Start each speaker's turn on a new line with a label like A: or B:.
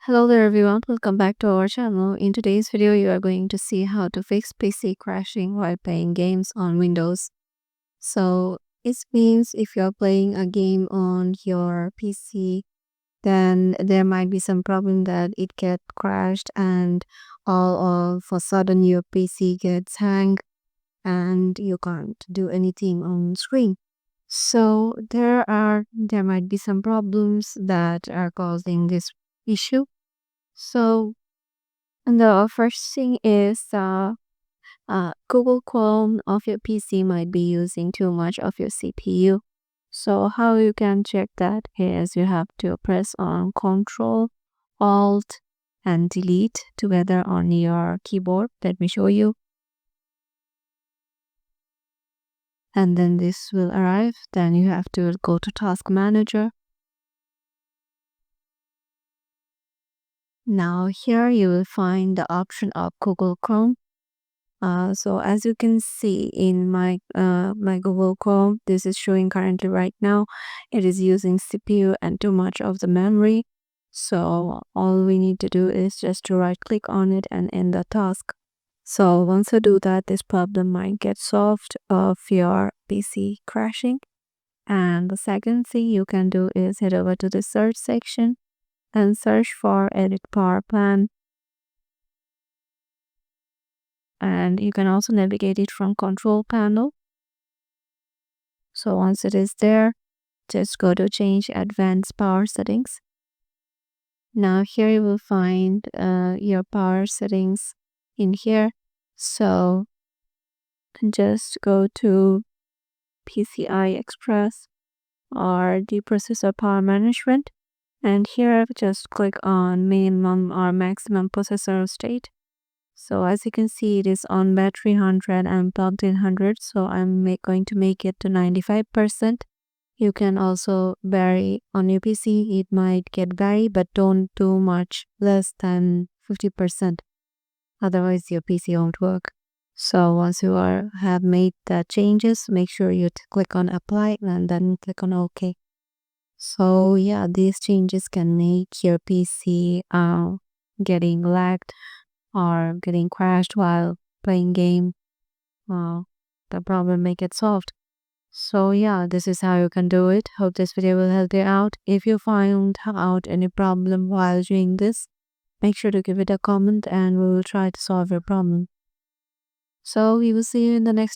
A: Hello there everyone, welcome back to our channel. In today's video, you are going to see how to fix PC crashing while playing games on Windows. So it means if you're playing a game on your PC, then there might be some problem that it get crashed and all of a sudden your PC gets hang and you can't do anything on screen. So there might be some problems that are causing this issue. So and the first thing is Google Chrome of your PC might be using too much of your CPU. So how you can check that is you have to press on Control, Alt, and Delete together on your keyboard. Let me show you. And then this will arrive. Then you have to go to Task Manager. Now here you will find the option of Google Chrome. So as you can see in my Google Chrome, this is showing currently right now. It is using CPU and too much of the memory. So all we need to do is just to right click on it and end the task. So once you do that, this problem might get solved of your PC crashing. And the second thing you can do is head over to the search section and search for Edit Power Plan. And you can also navigate it from Control Panel. So once it is there, just go to Change Advanced Power Settings. Now here you will find your power settings in here. So just go to PCI Express or the processor power management. And here just click on minimum or maximum processor state. So as you can see, it is on battery 100 and plugged in 100. So I'm going to make it to 95%. You can also vary on your PC. It might get vary, but don't do much less than 50%. Otherwise, your PC won't work. So once you have made the changes, make sure you click on apply and then click on OK. So yeah, these changes can make your PC getting lagged or getting crashed while playing game. The problem may get solved. So yeah, this is how you can do it. Hope this video will help you out. If you find out any problem while doing this, make sure to give it a comment and we will try to solve your problem. So we will see you in the next